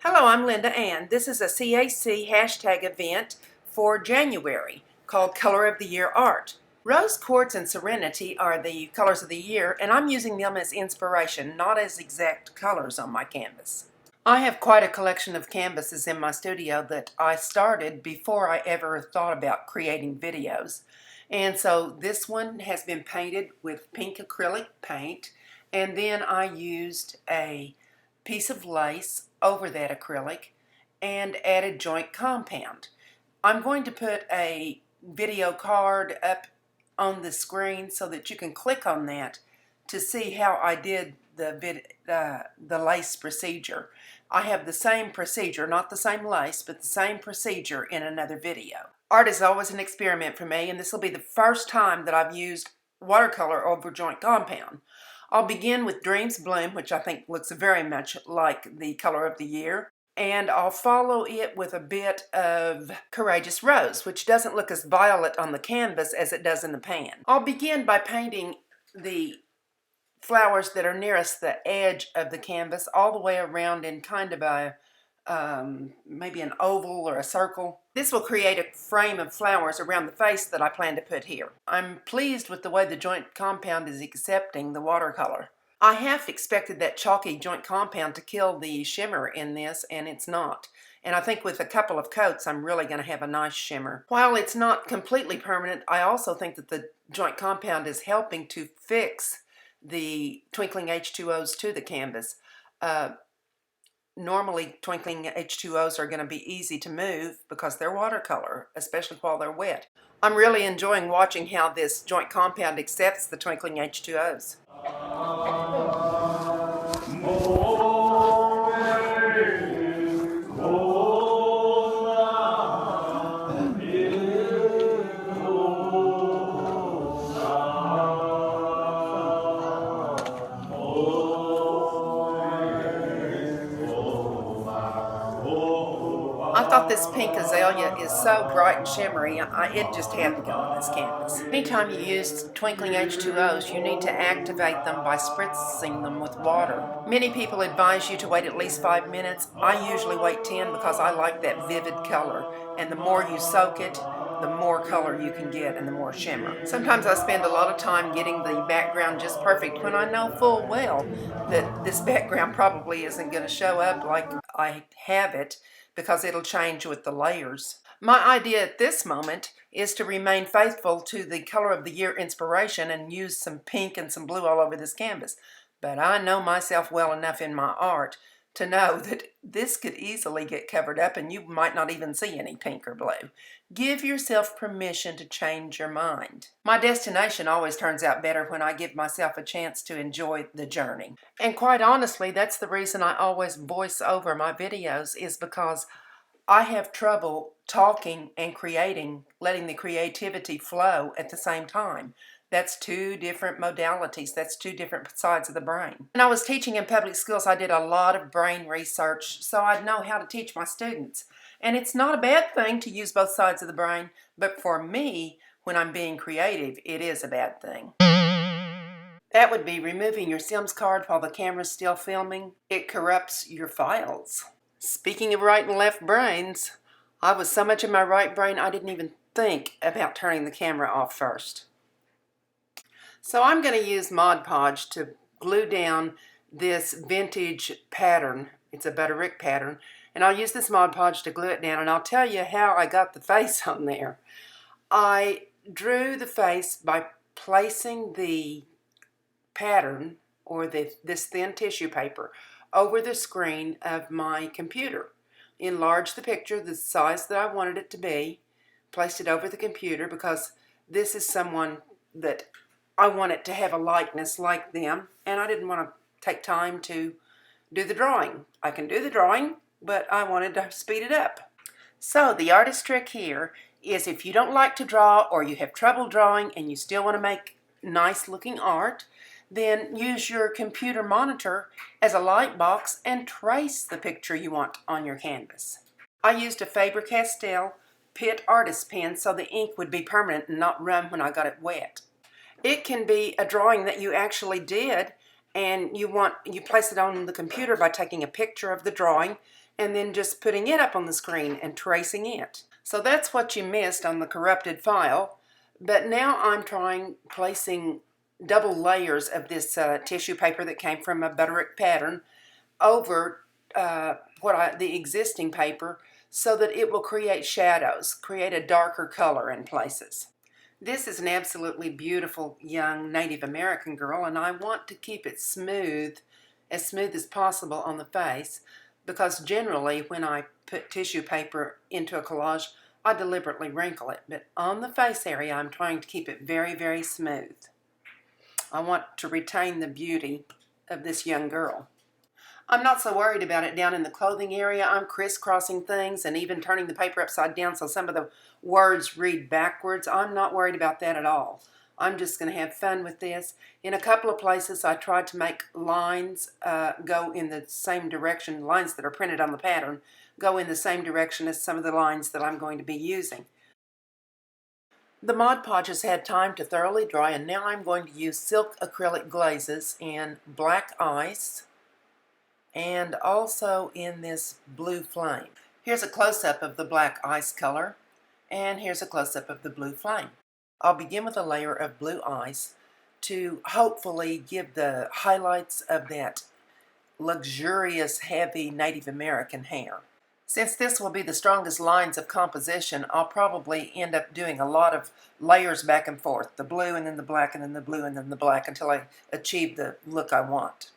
Hello, I'm Linda Ann. This is a CAC hashtag event for January called Color of the Year Art. Rose Quartz and Serenity are the colors of the year, and I'm using them as inspiration, not as exact colors on my canvas. I have quite a collection of canvases in my studio that I started before I ever thought about creating videos. And so this one has been painted with pink acrylic paint, and then I used a piece of lace over that acrylic and added joint compound. I'm going to put a video card up on the screen so that you can click on that to see how I did the lace procedure. I have the same procedure, not the same lace, but the same procedure in another video. Art is always an experiment for me, and this will be the first time that I've used watercolor over joint compound. I'll begin with Dreams Bloom, which I think looks very much like the color of the year, and I'll follow it with a bit of Courageous Rose, which doesn't look as violet on the canvas as it does in the pan. I'll begin by painting the flowers that are nearest the edge of the canvas all the way around in kind of a maybe an oval or a circle. This will create a frame of flowers around the face that I plan to put here. I'm pleased with the way the joint compound is accepting the watercolor. I half expected that chalky joint compound to kill the shimmer in this, and it's not. And I think with a couple of coats, I'm really going to have a nice shimmer. While it's not completely permanent, I also think that the joint compound is helping to fix the Twinkling H2Os to the canvas. Normally, Twinkling H2Os are going to be easy to move because they're watercolor, especially while they're wet. I'm really enjoying watching how this joint compound accepts the Twinkling H2Os. I thought this pink azalea is so bright and shimmery, it just had to go on this canvas. Anytime you use Twinkling H2Os, you need to activate them by spritzing them with water. Many people advise you to wait at least 5 minutes. I usually wait 10 because I like that vivid color, and the more you soak it, the more color you can get and the more shimmer. Sometimes I spend a lot of time getting the background just perfect when I know full well that this background probably isn't going to show up like I have it, because it'll change with the layers. My idea at this moment is to remain faithful to the color of the year inspiration and use some pink and some blue all over this canvas. But I know myself well enough in my art to know that this could easily get covered up and you might not even see any pink or blue. Give yourself permission to change your mind. My destination always turns out better when I give myself a chance to enjoy the journey. And quite honestly, that's the reason I always voice over my videos, is because I have trouble talking and creating, letting the creativity flow at the same time. That's two different modalities. That's two different sides of the brain. When I was teaching in public schools, I did a lot of brain research so I'd know how to teach my students. And it's not a bad thing to use both sides of the brain, but for me, when I'm being creative, it is a bad thing. That would be removing your Sims card while the camera's still filming. It corrupts your files. Speaking of right and left brains, I was so much in my right brain I didn't even think about turning the camera off first. So I'm going to use Mod Podge to glue down this vintage pattern. It's a Butterick pattern. And I'll use this Mod Podge to glue it down, and I'll tell you how I got the face on there. I drew the face by placing the pattern, or this thin tissue paper, over the screen of my computer. Enlarged the picture the size that I wanted it to be, placed it over the computer because this is someone that I wanted to have a likeness like them, and I didn't want to take time to do the drawing. I can do the drawing, but I wanted to speed it up. So the artist trick here is, if you don't like to draw or you have trouble drawing and you still want to make nice looking art, then use your computer monitor as a light box and trace the picture you want on your canvas. I used a Faber-Castell Pitt artist pen so the ink would be permanent and not run when I got it wet. It can be a drawing that you actually did and you place it on the computer by taking a picture of the drawing and then just putting it up on the screen and tracing it. So that's what you missed on the corrupted file. But now I'm placing double layers of this tissue paper that came from a butterick pattern over the existing paper, so that it will create shadows, create a darker color in places. This is an absolutely beautiful young Native American girl, and I want to keep it as smooth as possible on the face, because generally when I put tissue paper into a collage, I deliberately wrinkle it. But on the face area, I'm trying to keep it very, very smooth. I want to retain the beauty of this young girl. I'm not so worried about it down in the clothing area. I'm crisscrossing things and even turning the paper upside down so some of the words read backwards. I'm not worried about that at all. I'm just going to have fun with this. In a couple of places, I tried to make lines go in the same direction. Lines that are printed on the pattern go in the same direction as some of the lines that I'm going to be using. The Mod Podge has had time to thoroughly dry, and now I'm going to use Silks Acrylic Glazes in black ice and also in this blue flame. Here's a close-up of the black ice color, and here's a close-up of the blue flame. I'll begin with a layer of blue ice to hopefully give the highlights of that luxurious, heavy Native American hair. Since this will be the strongest lines of composition, I'll probably end up doing a lot of layers back and forth, the blue and then the black and then the blue and then the black, until I achieve the look I want.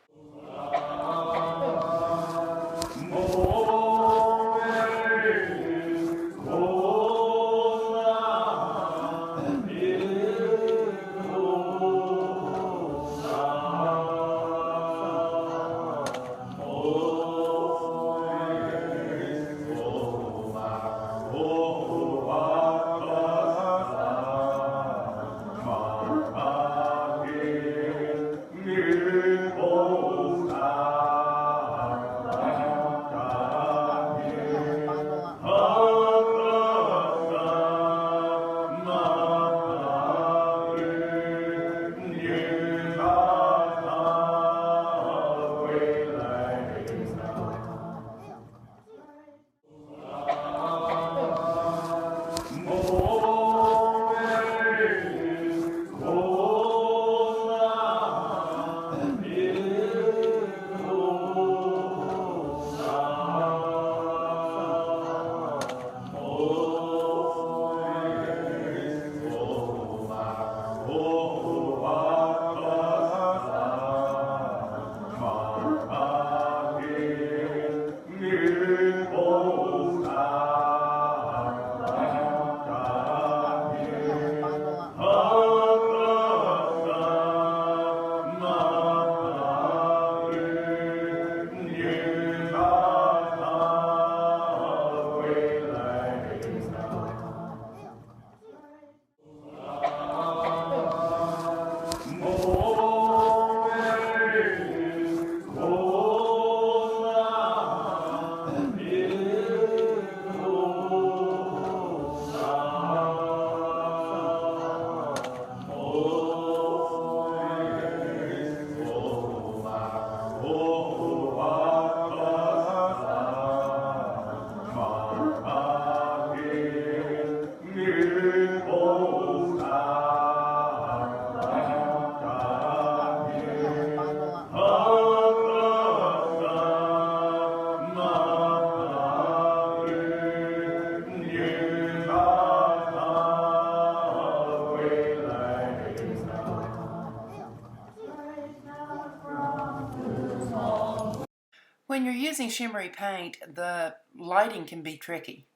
When you're using shimmery paint, the lighting can be tricky.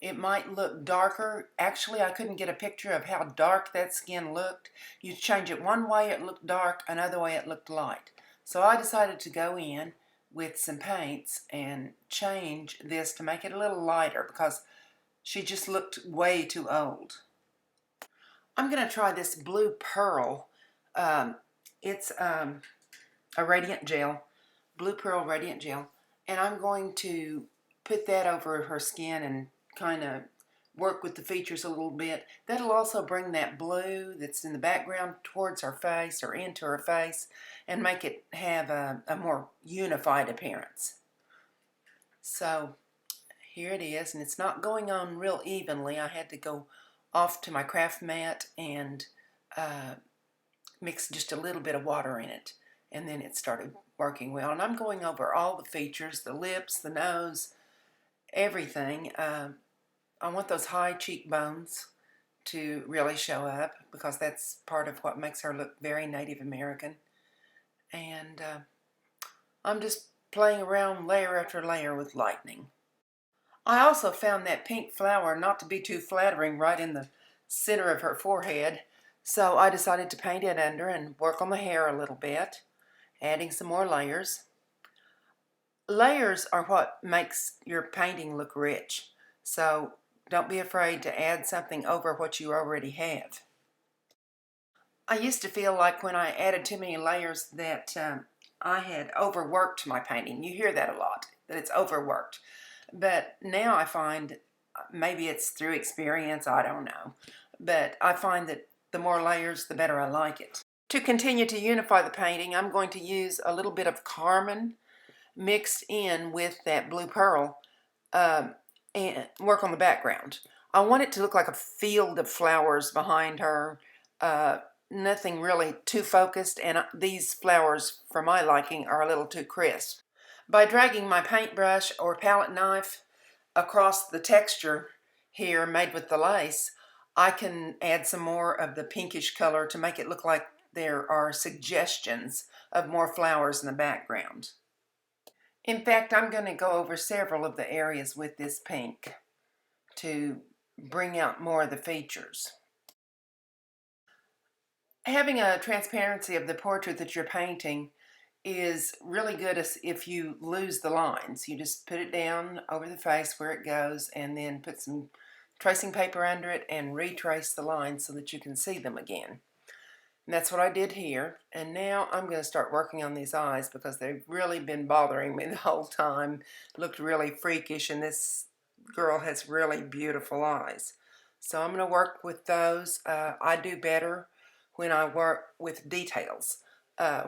It might look darker. Actually, I couldn't get a picture of how dark that skin looked. You change it one way, it looked dark, another way, it looked light. So I decided to go in with some paints and change this to make it a little lighter, because she just looked way too old. I'm going to try this blue pearl. It's a radiant gel. Blue Pearl Radiant Gel, and I'm going to put that over her skin and kind of work with the features a little bit. That'll also bring that blue that's in the background towards her face or into her face and make it have a more unified appearance. So here it is, and it's not going on real evenly. I had to go off to my craft mat and mix just a little bit of water in it, and then it started working well. And I'm going over all the features, the lips, the nose, everything. I want those high cheekbones to really show up because that's part of what makes her look very Native American. And I'm just playing around layer after layer with lightning. I also found that pink flower not to be too flattering right in the center of her forehead, so I decided to paint it under and work on the hair a little bit, adding some more layers. Layers are what makes your painting look rich, so don't be afraid to add something over what you already have. I used to feel like when I added too many layers that I had overworked my painting. You hear that a lot, that it's overworked. But now I find, maybe it's through experience, I don't know, but I find that the more layers, the better I like it. To continue to unify the painting, I'm going to use a little bit of carmine mixed in with that blue pearl and work on the background. I want it to look like a field of flowers behind her, nothing really too focused, and these flowers, for my liking, are a little too crisp. By dragging my paintbrush or palette knife across the texture here made with the lace, I can add some more of the pinkish color to make it look like there are suggestions of more flowers in the background. In fact, I'm going to go over several of the areas with this pink to bring out more of the features. Having a transparency of the portrait that you're painting is really good if you lose the lines. You just put it down over the face where it goes and then put some tracing paper under it and retrace the lines so that you can see them again. And that's what I did here. And now I'm going to start working on these eyes because they've really been bothering me the whole time. Looked really freakish, and this girl has really beautiful eyes. So I'm going to work with those. I do better when I work with details.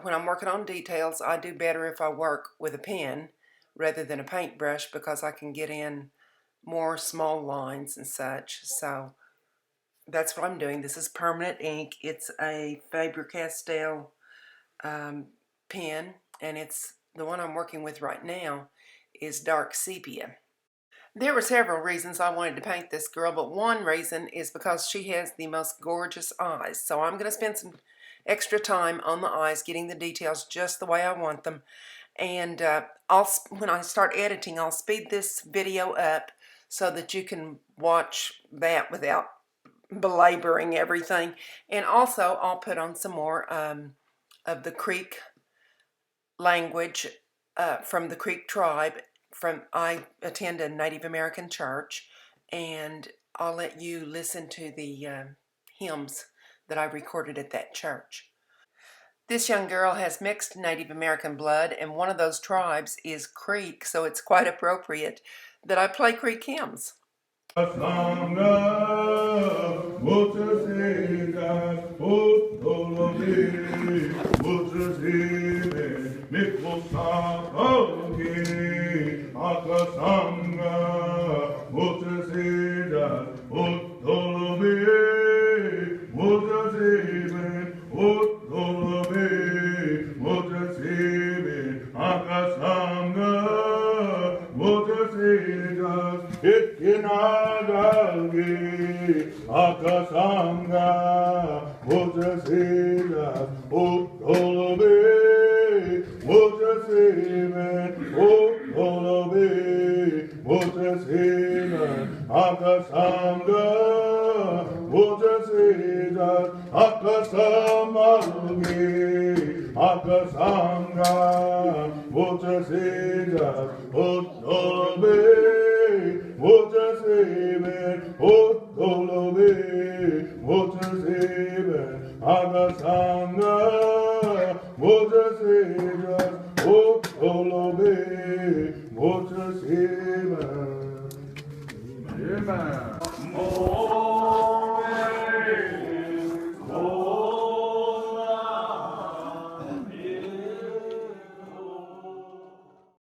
When I'm working on details, I do better if I work with a pen rather than a paintbrush because I can get in more small lines and such. So that's what I'm doing. This is permanent ink. It's a Faber-Castell pen, and it's the one I'm working with right now is dark sepia. There were several reasons I wanted to paint this girl, but one reason is because she has the most gorgeous eyes. So I'm going to spend some extra time on the eyes, getting the details just the way I want them. And when I start editing, I'll speed this video up so that you can watch that without belaboring everything. And also I'll put on some more of the Creek language from the Creek tribe. I attend a Native American church, and I'll let you listen to the hymns that I recorded at that church. This young girl has mixed Native American blood, and one of those tribes is Creek, so it's quite appropriate that I play Creek hymns. What